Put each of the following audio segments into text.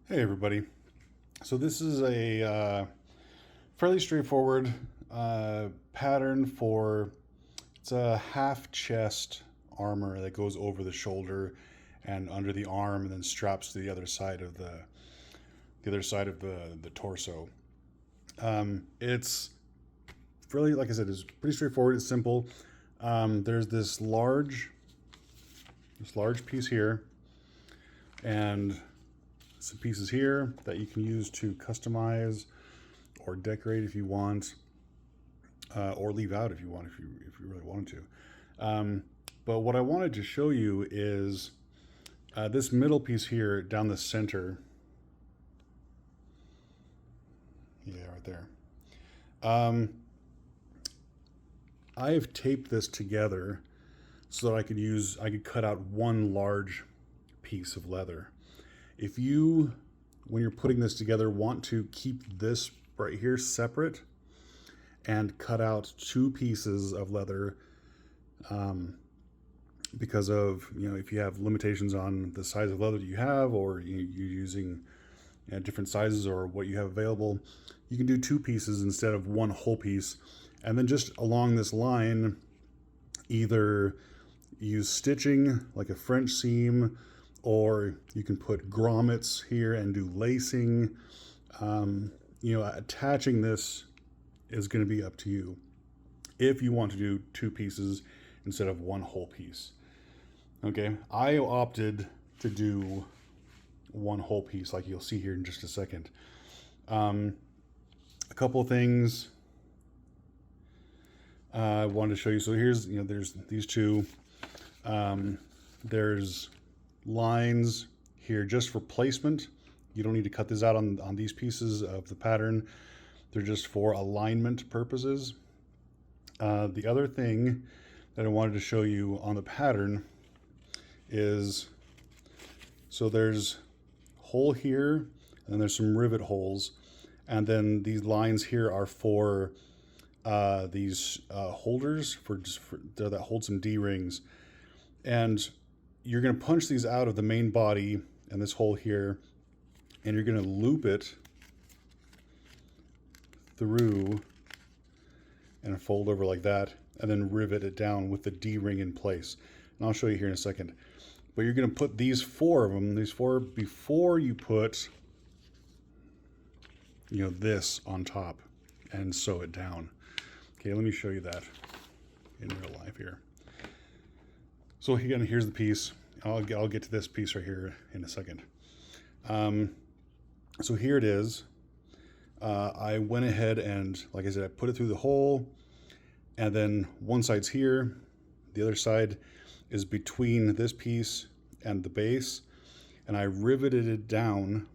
Hey everybody. So this is a fairly straightforward pattern for it's a half chest armor that goes over the shoulder and under the arm and then straps to the other side of the torso. It's fairly, like I said, it's pretty straightforward. It's simple. There's this large piece here and some pieces here that you can use to customize or decorate if you want, or leave out if you want, if you really wanted to. But what I wanted to show you is this middle piece here down the center. Yeah, right there. I have taped this together so that I could cut out one large piece of leather. If you, when you're putting this together, want to keep this right here separate and cut out two pieces of leather, because of, if you have limitations on the size of leather that you have, or you're using different sizes or what you have available, you can do two pieces instead of one whole piece. And then just along this line, either use stitching like a French seam, or you can put grommets here and do lacing. Attaching this is going to be up to you if you want to do two pieces instead of one whole piece. Okay, I opted to do one whole piece, like you'll see here in just a second. A couple of things I wanted to show you. So here's, there's these two. There's lines here just for placement. You don't need to cut this out on these pieces of the pattern. They're just for alignment purposes. The other thing that I wanted to show you on the pattern is, so there's hole here, and there's some rivet holes, and then these lines here are for these holders that hold some D-rings, and you're going to punch these out of the main body and this hole here, and you're going to loop it through and fold over like that, and then rivet it down with the D-ring in place. And I'll show you here in a second. But you're going to put these four of them, before you put, this on top and sew it down. Okay, let me show you that in real life here. So again, here's the piece. I'll get to this piece right here in a second. So here it is. I went ahead and, like I said, I put it through the hole, and then one side's here, the other side is between this piece and the base, and I riveted it down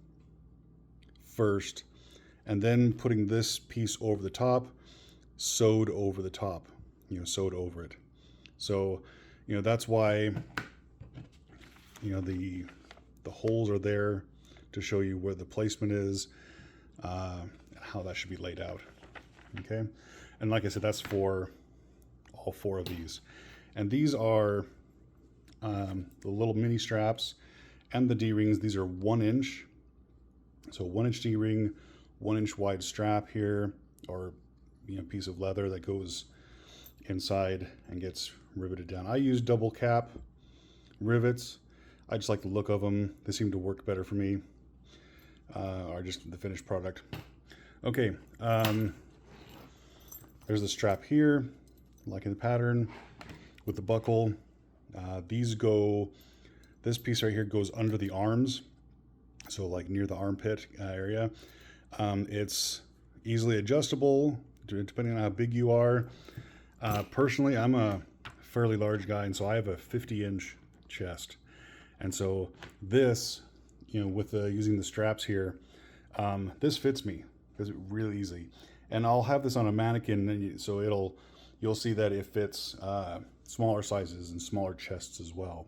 first, and then putting this piece over the top, sewed over the top, sewed over it. So, that's why, the holes are there to show you where the placement is, and how that should be laid out. Okay, and like I said, that's for all four of these, and these are the little mini straps and the D-rings. These are 1 inch, so 1 inch D-ring, 1 inch wide strap here, or piece of leather that goes inside and gets riveted down. I use double cap rivets. I just like the look of them. They seem to work better for me, or just the finished product. Okay, there's the strap here, like in the pattern, with the buckle. This piece right here goes under the arms, so like near the armpit area. It's easily adjustable depending on how big you are. Personally, I'm a fairly large guy, and so I have a 50-inch chest. And so this, with using the straps here, this fits me because it's really easy. And I'll have this on a mannequin, and so you'll see that it fits smaller sizes and smaller chests as well.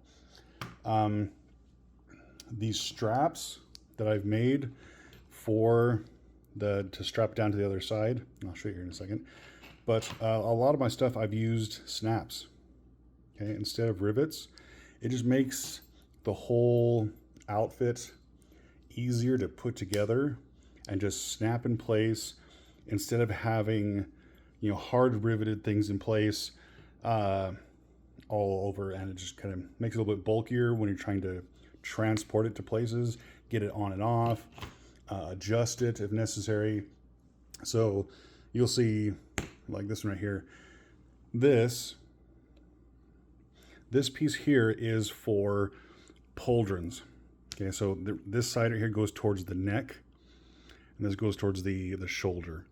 These straps that I've made to strap down to the other side, I'll show you here in a second. But a lot of my stuff I've used snaps, okay, instead of rivets. It just makes the whole outfit easier to put together and just snap in place instead of having, you know, hard riveted things in place all over, and it just kind of makes it a little bit bulkier when you're trying to transport it to places, get it on and off, adjust it if necessary. So you'll see like this one right here. This piece here is for pauldrons. Okay, so this side right here goes towards the neck, and this goes towards the shoulder.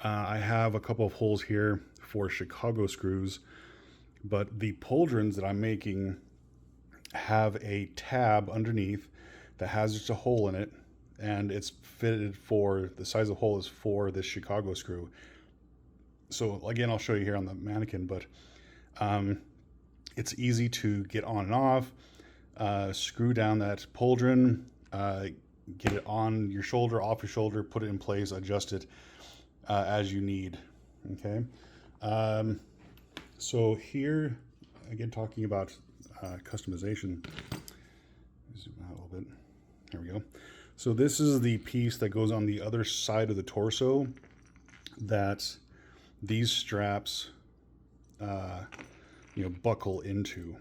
I have a couple of holes here for Chicago screws, but the pauldrons that I'm making have a tab underneath that has just a hole in it, and it's fitted for, the size of the hole is for this Chicago screw. So again, I'll show you here on the mannequin, but it's easy to get on and off, screw down that pauldron, get it on your shoulder, off your shoulder, put it in place, adjust it as you need. Okay. So here, again, talking about customization. Zoom out a little bit. There we go. So this is the piece that goes on the other side of the torso that these straps, you know, buckle into.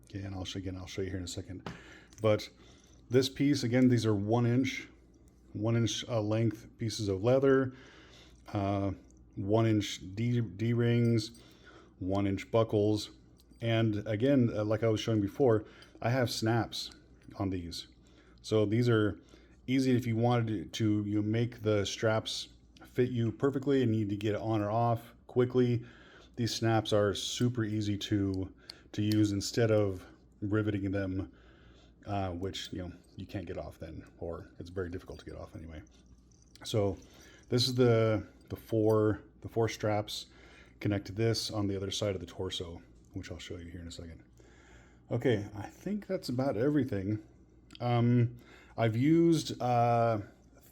Okay, and I'll show you here in a second. But this piece, again, these are 1 inch length pieces of leather, 1 inch D-rings, 1 inch buckles, and again, like I was showing before, I have snaps on these. So these are easy if you wanted to you make the straps fit you perfectly and need to get it on or off quickly. These snaps are super easy to use instead of riveting them, which, you know, you can't get off then, or it's very difficult to get off anyway. So this is the four straps connect to this on the other side of the torso, which I'll show you here in a second. Okay, I think that's about everything. I've used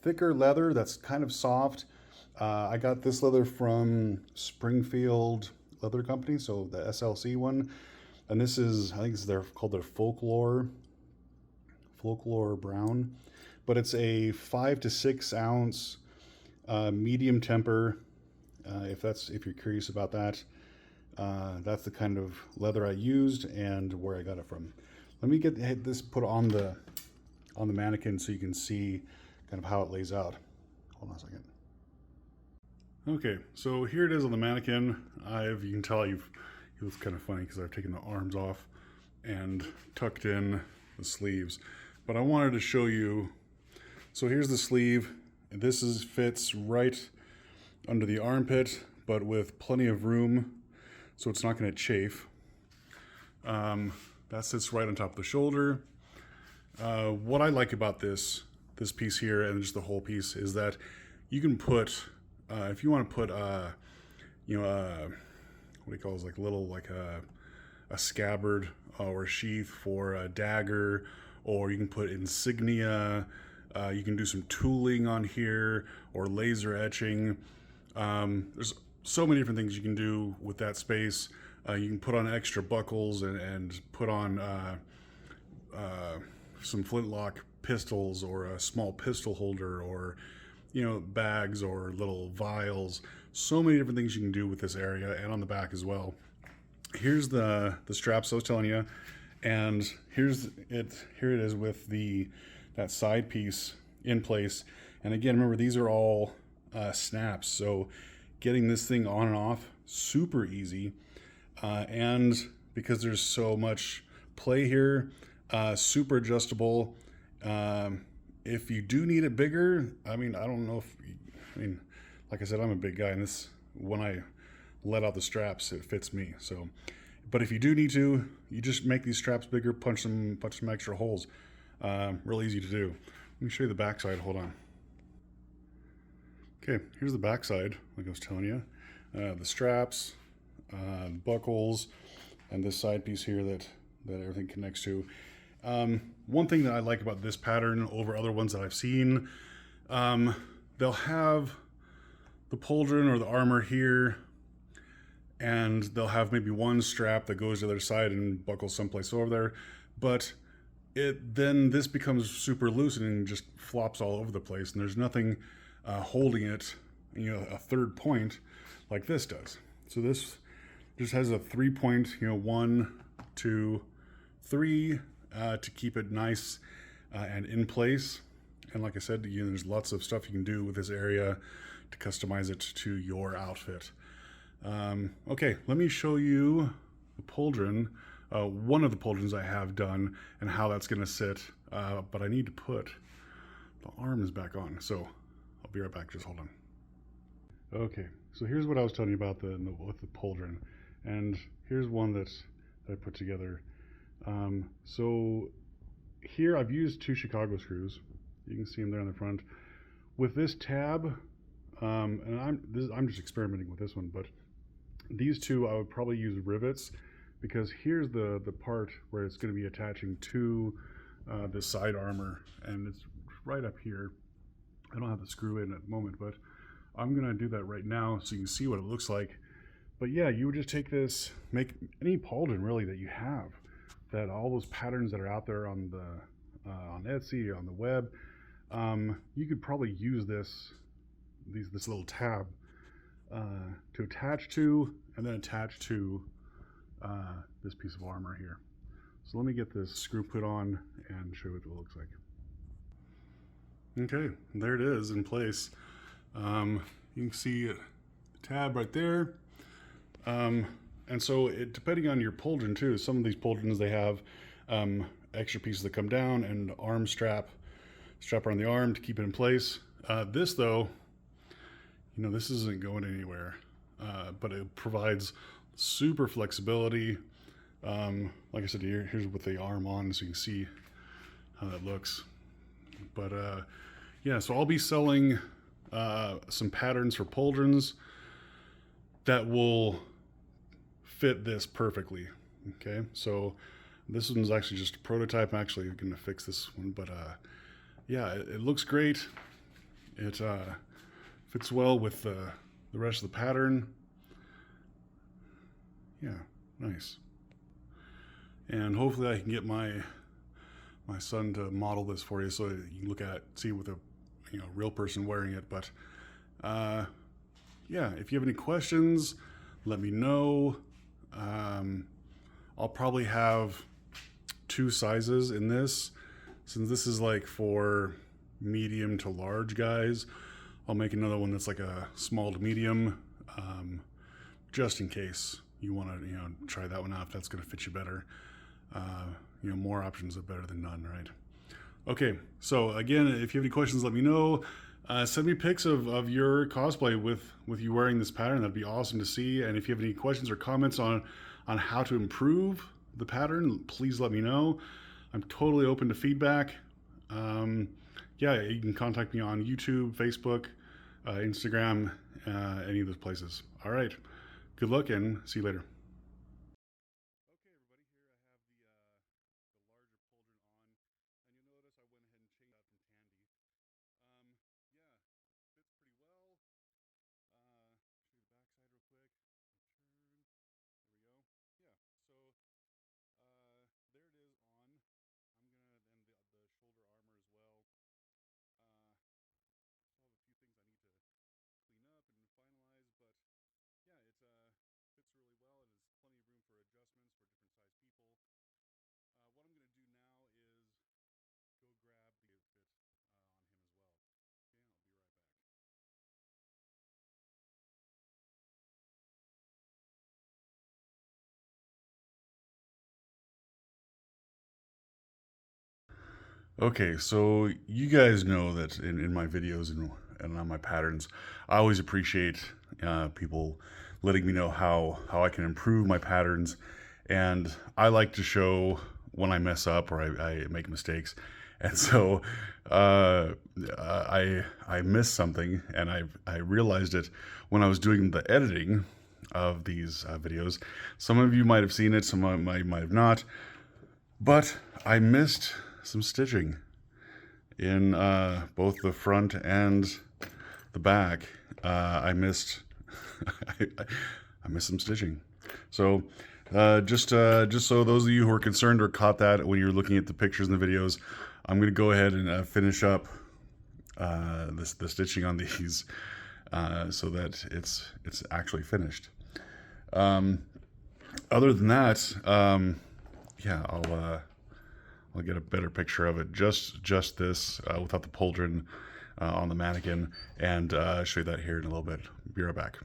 thicker leather that's kind of soft. I got this leather from Springfield Leather Company, so the SLC one. And this is, I think they're called their Folklore Brown. But it's a 5 to 6 ounce medium temper. If you're curious about that, that's the kind of leather I used and where I got it from. Let me get this put on the mannequin so you can see kind of how it lays out. Hold on a second. Okay, so here it is on the mannequin. You can tell it looks kind of funny because I've taken the arms off and tucked in the sleeves. But I wanted to show you, so here's the sleeve. This fits right under the armpit, but with plenty of room, so it's not going to chafe. That sits right on top of the shoulder. What I like about this piece here and just the whole piece is that you can put, if you want to put, you know, what do you call it, like a scabbard or a sheath for a dagger, or you can put insignia. You can do some tooling on here or laser etching. There's so many different things you can do with that space. You can put on extra buckles and put on some flintlock pistols or a small pistol holder, or, you know, bags or little vials. So many different things you can do with this area and on the back as well. Here's the straps I was telling you, and here it is with that side piece in place. And again, remember, these are all snaps, so getting this thing on and off super easy, and because there's so much play here, super adjustable. If you do need it bigger, I mean, I don't know like I said, I'm a big guy, and this, when I let out the straps, it fits me. So, but if you do need to, you just make these straps bigger, punch some extra holes. Real easy to do. Let me show you the back side. Hold on. Okay, here's the back side, like I was telling you. The straps, buckles, and this side piece here that everything connects to. One thing that I like about this pattern over other ones that I've seen, they'll have the pauldron or the armor here, and they'll have maybe one strap that goes to the other side and buckles someplace over there. But then this becomes super loose and just flops all over the place, and there's nothing holding it, a third point like this does. So this just has a 3-point, 1, 2, 3 to keep it nice and in place. And like I said, there's lots of stuff you can do with this area to customize it to your outfit. Okay, let me show you the pauldron, one of the pauldrons I have done, and how that's going to sit. But I need to put the arms back on, so I'll be right back. Just hold on. Okay, so here's what I was telling you about with the pauldron, and here's one that I put together. So here I've used 2 Chicago screws. You can see them there on the front. With this tab, and I'm just experimenting with this one, but these 2 I would probably use rivets, because here's the part where it's going to be attaching to the side armor, and it's right up here. I don't have the screw in at the moment, but I'm going to do that right now so you can see what it looks like. But yeah, you would just take this, make any pauldron really that you have, that all those patterns that are out there on Etsy, on the web, you could probably use this little tab to attach to, and then attach to this piece of armor here. So let me get this screw put on and show you what it looks like. Okay, there it is in place. You can see the tab right there. And so depending on your pauldron too, some of these pauldrons, they have extra pieces that come down and arm strap around the arm to keep it in place. This though, this isn't going anywhere, but it provides super flexibility. Like I said, here's with the arm on, so you can see how that looks. But yeah, so I'll be selling some patterns for pauldrons that will fit this perfectly. Okay, so this one's actually just a prototype. I'm actually going to fix this one, but yeah, it looks great. It fits well with the rest of the pattern. Yeah, nice. And hopefully I can get my son to model this for you so you can look at it, see with a real person wearing it. But yeah, if you have any questions, let me know. I'll probably have 2 sizes in this. Since this is like for medium to large guys, I'll make another one that's like a small to medium, just in case you want to try that one out, if that's going to fit you better. More options are better than none, right? Okay, so again, if you have any questions, let me know. Send me pics of your cosplay with you wearing this pattern. That'd be awesome to see. And if you have any questions or comments on how to improve the pattern, please let me know. I'm totally open to feedback. Yeah, you can contact me on YouTube, Facebook, Instagram, any of those places. All right, good luck and see you later. Okay, so you guys know that in my videos and on my patterns, I always appreciate people letting me know how I can improve my patterns. And I like to show when I mess up or I make mistakes. And so I missed something, and I realized it when I was doing the editing of these videos. Some of you might have seen it, some might have not. But I missed some stitching in both the front and the back. I missed I missed some stitching. So Just so those of you who are concerned or caught that when you're looking at the pictures and the videos, I'm going to go ahead and finish up the stitching on these so that it's actually finished. Other than that, yeah, I'll get a better picture of it. Just this without the pauldron on the mannequin, and show you that here in a little bit. Be right back.